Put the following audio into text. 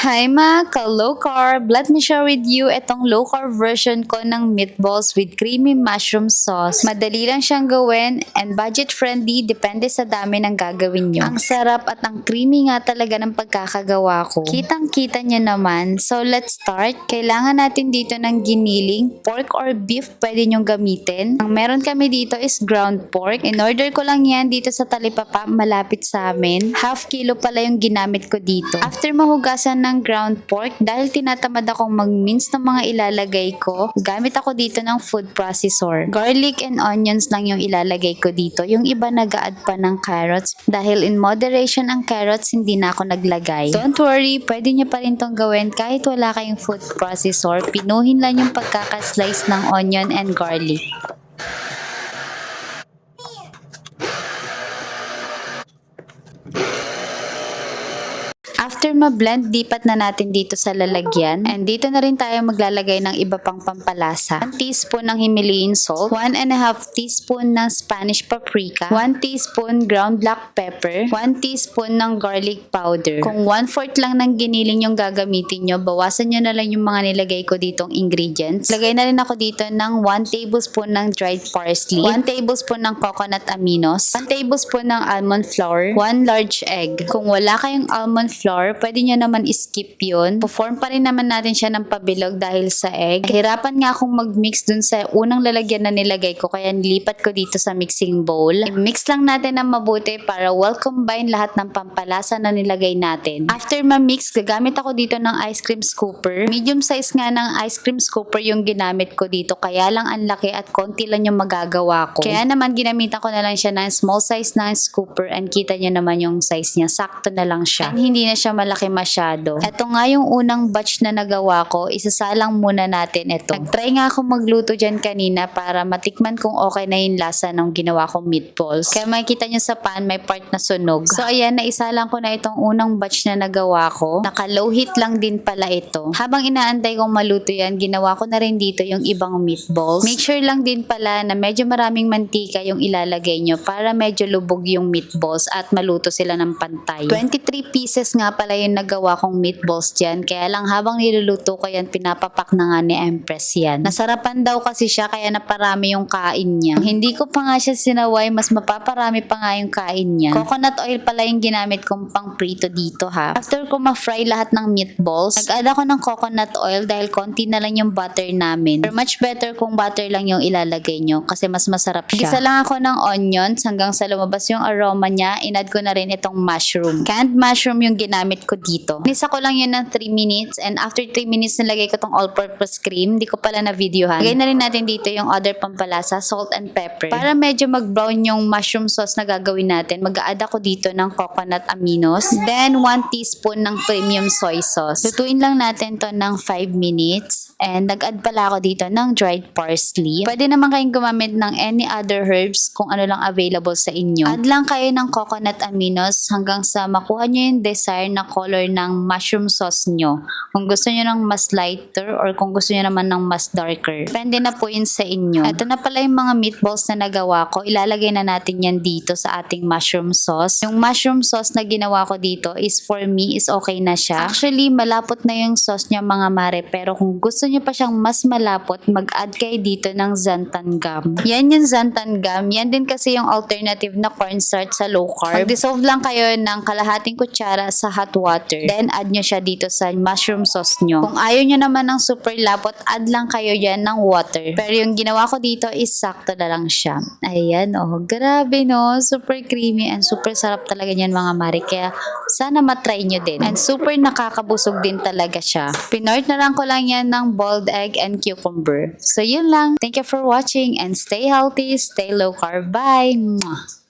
Hi mga ka-low carb! Let me share with you itong low carb version ko ng meatballs with creamy mushroom sauce. Madali lang siyang gawin and budget friendly depende sa dami ng gagawin nyo. Ang sarap at ang creamy nga talaga ng pagkakagawa ko. Kitang-kita nyo naman. So let's start. Kailangan natin dito ng giniling, pork or beef pwede nyong gamitin. Ang meron kami dito is ground pork. In-order ko lang yan dito sa Talipapa malapit sa amin. Half kilo pala yung ginamit ko dito. After mahugasan ng ground pork, dahil tinatamad akong mag-mince ng mga ilalagay ko, gamit ako dito ng food processor. Garlic and onions lang yung ilalagay ko dito. Yung iba nag-add pa ng carrots. Dahil in moderation ang carrots, hindi na ako naglagay. Don't worry, pwede nyo pa rin tong gawin kahit wala kayong food processor. Pinuhin lang yung pagkakaslice ng onion and garlic. After ma-blend, dipat na natin dito sa lalagyan. And dito na rin tayo maglalagay ng iba pang pampalasa. 1 teaspoon ng Himalayan salt, 1 and a half teaspoon ng Spanish paprika, 1 teaspoon ground black pepper, 1 teaspoon ng garlic powder. Kung 1/4 lang ng giniling yung gagamitin nyo, bawasan nyo na lang yung mga nilagay ko ditong ingredients. Lagay na rin ako dito ng 1 tablespoon ng dried parsley, 1 tablespoon ng coconut aminos, 1 tablespoon ng almond flour, 1 large egg. Kung wala kayong almond flour, pwede nyo naman skip yun. Puform pa rin naman natin siya ng pabilog dahil sa egg. Hirapan nga akong mag-mix dun sa unang lalagyan na nilagay ko, kaya nilipat ko dito sa mixing bowl. I-mix lang natin ng mabuti para well combine lahat ng pampalasa na nilagay natin. After ma-mix, gagamit ako dito ng ice cream scooper. Medium size nga ng ice cream scooper yung ginamit ko dito, kaya lang ang laki at konti lang yung magagawa ko. Kaya naman ginamitan ko na lang siya ng small size na scooper and kita nyo naman yung size niya. Sakto na lang siya. And hindi na siya malaki masyado. Ito nga yung unang batch na nagawa ko. Isasalang muna natin ito. Nag-try nga ako magluto dyan kanina para matikman kung okay na yung lasa ng ginawa kong meatballs. Kaya makikita nyo sa pan, may part na sunog. So ayan, naisalang ko na itong unang batch na nagawa ko. Naka-low heat lang din pala ito. Habang inaantay kong maluto yan, ginawa ko na rin dito yung ibang meatballs. Make sure lang din pala na medyo maraming mantika yung ilalagay nyo para medyo lubog yung meatballs at maluto sila ng pantay. 23 pieces nga pala yung nagawa kong meatballs dyan. Kaya lang habang niluluto ko yan, pinapapak na nga ni Empress yan. Nasarapan daw kasi siya kaya naparami yung kain niya. Hindi ko pa nga siya sinaway, mas mapaparami pa nga yung kain niya. Coconut oil pala yung ginamit kong pang prito dito ha. After ko ma-fry lahat ng meatballs, nag-add ako ng coconut oil dahil konti na lang yung butter namin. Pero much better kung butter lang yung ilalagay nyo kasi mas masarap siya. Gisa lang ako ng onions hanggang sa lumabas yung aroma niya. In-add ko na rin itong mushroom. Canned mushroom yung ginamit ko dito. Nisa ko lang yun ng 3 minutes and after 3 minutes nilagay ko tong all-purpose cream. Di ko pala na-videohan. Lagay na rin natin dito yung other pampalasa, salt and pepper. Para medyo mag-brown yung mushroom sauce na gagawin natin, mag-add ako dito ng coconut aminos. Then 1 teaspoon ng premium soy sauce. Lutuin lang natin to ng 5 minutes. And nag-add pala ako dito ng dried parsley. Pwede naman kayong gumamit ng any other herbs kung ano lang available sa inyo. Add lang kayo ng coconut aminos hanggang sa makuha nyo yung desired na color ng mushroom sauce nyo. Kung gusto nyo ng mas lighter or kung gusto nyo naman ng mas darker. Depende na po yun sa inyo. Ito na pala yung mga meatballs na nagawa ko. Ilalagay na natin yan dito sa ating mushroom sauce. Yung mushroom sauce na ginawa ko dito is for me is okay na siya. Actually, malapot na yung sauce niya mga mare. Pero kung gusto nyo pa siyang mas malapot, mag-add kayo dito ng xanthan gum. Yan yung xanthan gum. Yan din kasi yung alternative na cornstarch sa low carb. Mag-dissolve lang kayo ng kalahating kutsara sa hot water. Then, add nyo siya dito sa mushroom sauce nyo. Kung ayaw nyo naman ng super lapot, add lang kayo yan ng water. Pero yung ginawa ko dito is sakto na lang siya. Ayan, oh. Grabe, no? Super creamy and super sarap talaga yan, mga mare. Kaya, sana matry nyo din. And super nakakabusog din talaga siya. Pinort na lang ko lang yan ng boiled egg and cucumber. So, yun lang. Thank you for watching and stay healthy, stay low carb. Bye! Mwah!